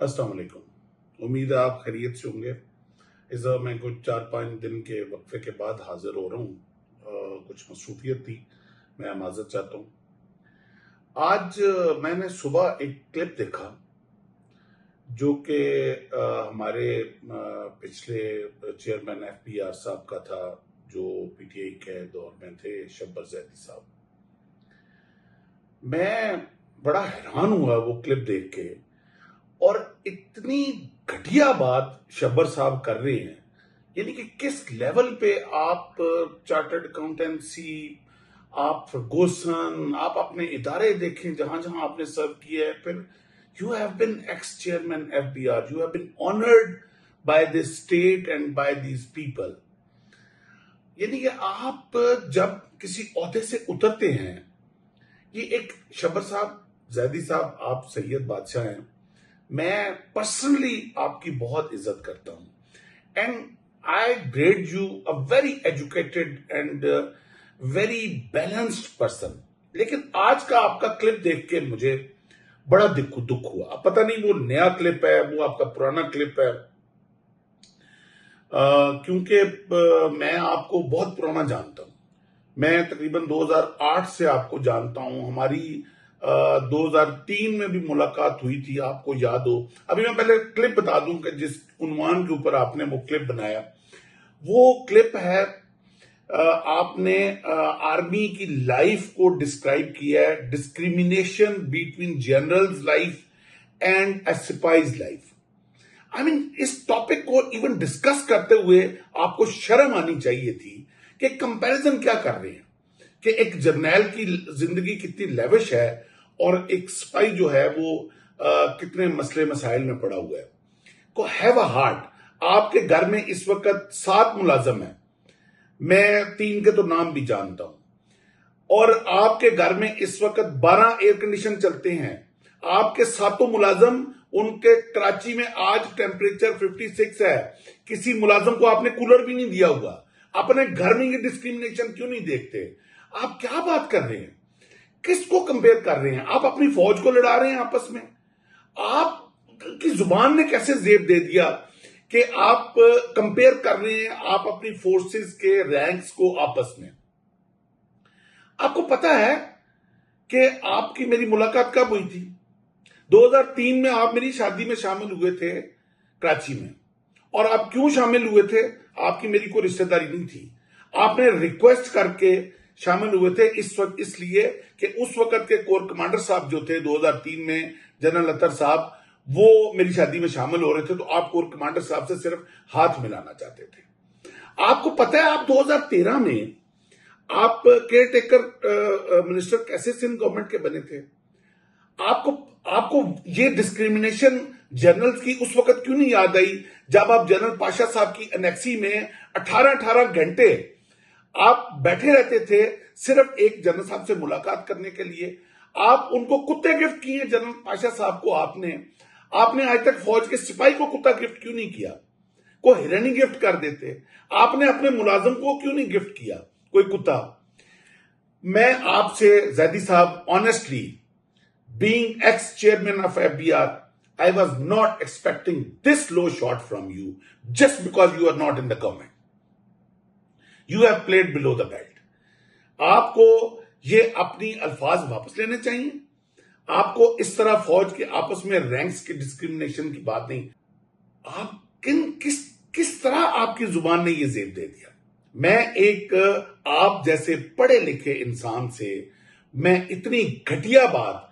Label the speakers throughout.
Speaker 1: अस्सलाम वालेकुम। उम्मीद है आप खैरियत से होंगे। इस दफ़ा मैं कुछ 4-5 दिन के वक्फे के बाद हाजिर हो रहा हूँ। कुछ मसरूफियत थी, मैं माज़रत चाहता हूँ। आज मैंने सुबह एक क्लिप देखा जो कि हमारे पिछले चेयरमैन FBR साहब का था, जो PTI के दौर में थे, शब्बर जैदी साहब। मैं बड़ा हैरान हुआ वो क्लिप देख के, और इतनी घटिया बात शब्बर साहब कर रहे हैं। यानी कि किस लेवल पे आप चार्टर्ड अकाउंटेंसी, आप फर्गूसन, आप अपने इदारे देखें जहां जहां आपने सर्व किया है, फिर you have been ex chairman FBR, you have been honoured by this state and by these people. यानी कि आप जब किसी ओहदे से उतरते हैं, ये एक शब्बर साहब, जैदी साहब, आप सैयद बादशाह हैं, मैं पर्सनली आपकी बहुत इज्जत करता हूं, and I grade you a very educated and very balanced person. लेकिन आज का आपका क्लिप देख के मुझे बड़ा दुख हुआ। अब पता नहीं वो नया क्लिप है, वो आपका पुराना क्लिप है, क्योंकि मैं आपको बहुत पुराना जानता हूं। मैं तकरीबन 2008 से आपको जानता हूं। हमारी 2003 में भी मुलाकात हुई थी, आपको याद हो। अभी मैं पहले क्लिप बता दूं कि जिस उन्वान के ऊपर आपने वो क्लिप बनाया, वो क्लिप है, आपने आर्मी की लाइफ को डिस्क्राइब किया है, discrimination between generals life and a सिपाहीज लाइफ। आई मीन, इस टॉपिक को इवन डिस्कस करते हुए आपको शर्म आनी चाहिए थी कि कंपैरिजन क्या कर रहे हैं, कि एक जर्नैल की जिंदगी कितनी लेविश है और एक सिपाही जो है वो कितने मसले मसाइल में पड़ा हुआ है। को हैव अ हार्ट। आपके घर में इस वक्त 7 मुलाजम है, मैं 3 के तो नाम भी जानता हूं, और आपके घर में इस वक्त 12 एयर कंडीशन चलते हैं। आपके 7 मुलाजम, उनके कराची में आज टेम्परेचर 56 है। किसी मुलाजम को आपने कूलर भी नहीं दिया हुआ। अपने घर में ये डिस्क्रिमिनेशन क्यों नहीं देखते? आप क्या बात कर रहे हैं? किसको कंपेयर कर रहे हैं? आप अपनी फौज को लड़ा रहे हैं आपस में। आप की जुबान ने कैसे जेब दे दिया कि आप कंपेयर कर रहे हैं आप अपनी फोर्सेस के रैंक्स को आपस में? आपको पता है कि आपकी मेरी मुलाकात कब हुई थी? 2003 में आप मेरी शादी में शामिल हुए थे कराची में। और आप क्यों शामिल हुए थे? आपकी मेरी कोई रिश्तेदारी नहीं थी। आपने रिक्वेस्ट करके शामिल हुए थे इस वक्त, इसलिए कि उस वक्त के कोर कमांडर साहब जो थे 2003 में, जनरल अतर साहब, वो मेरी शादी में शामिल हो रहे थे, तो आप कोर कमांडर साहब से सिर्फ हाथ मिलाना चाहते थे। आपको पता है आप 2013 में आप केयर टेकर मिनिस्टर कैसे सिंध गवर्नमेंट के बने थे? आपको ये डिस्क्रिमिनेशन जनरल्स की उस वक्त क्यों नहीं याद आई, जब आप जनरल पाशा साहब की एनेक्सी में 18-18 घंटे आप बैठे रहते थे सिर्फ एक जनरल साहब से मुलाकात करने के लिए? आप उनको कुत्ते गिफ्ट किए जनरल पाशा साहब को। आपने आज तक फौज के सिपाही को कुत्ता गिफ्ट क्यों नहीं किया? को हिरनी गिफ्ट कर देते। आपने अपने मुलाजिम को क्यों नहीं गिफ्ट किया कोई कुत्ता? मैं आपसे जैदी साहब, honestly, being ex-chairman of FBR, I was not expecting this low shot from you just because you are not in the government. You have played below the belt. आपको ये अपनी अल्फाज वापस लेने चाहिए। आपको इस तरह फौज के आपस में रैंक्स की डिस्क्रिमिनेशन की बात नहीं। आप किस तरह आपकी जुबान ने ये जेब दे दिया? मैं एक आप जैसे पढ़े लिखे इंसान से मैं इतनी घटिया बात,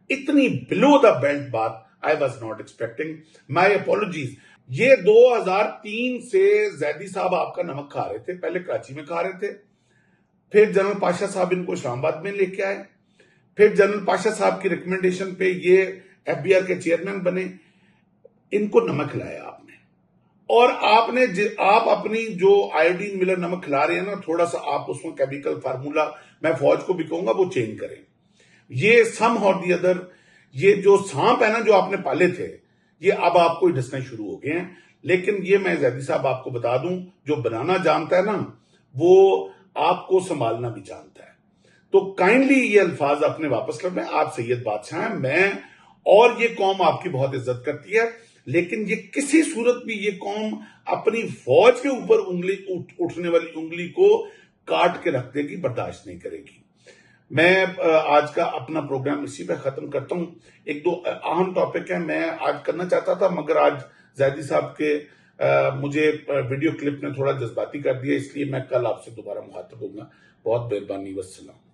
Speaker 1: इतनी बिलो द बेल्ट बात I was not expecting. My apologies. ये 2003 से जैदी साहब आपका नमक खा रहे थे। पहले कराची में खा रहे थे, फिर जनरल पाशा साहब इनको इस्लामाबाद में लेके आए, फिर जनरल पाशा साहब की रिकमेंडेशन पे ये FBR के चेयरमैन बने। इनको नमक खिलाया आपने, और आप अपनी जो आयोडीन मिलर नमक खिला रहे हैं ना, थोड़ा सा आप उसमें केमिकल फार्मूला, मैं फौज को भी कहूंगा वो चेंज करें। ये सम और दी अदर, ये जो सांप है ना जो आपने पाले थे, ये अब आपको डसने शुरू हो गए हैं। लेकिन ये मैं जैदी साहब आपको बता दूं, जो बनाना जानता है ना, वो आपको संभालना भी जानता है। तो काइंडली ये अल्फाज अपने वापस कर लें। आप सैयद बादशाह हैं, मैं اور یہ قوم آپ کی بہت عزت کرتی ہے، لیکن یہ کسی صورت بھی یہ قوم اپنی فوج کے اوپر اٹھنے والی انگلی کو کاٹ کے رکھ دے گی، برداشت نہیں کرے گی۔ میں آج کا اپنا پروگرام اسی پہ ختم کرتا ہوں۔ ایک دو اہم ٹاپک ہیں میں آج کرنا چاہتا تھا، مگر آج زیدی صاحب کے مجھے ویڈیو کلپ نے تھوڑا جذباتی کر دیا، اس لیے میں کل آپ سے دوبارہ مخاطب ہوں گا۔ بہت مہربانی، والسلام۔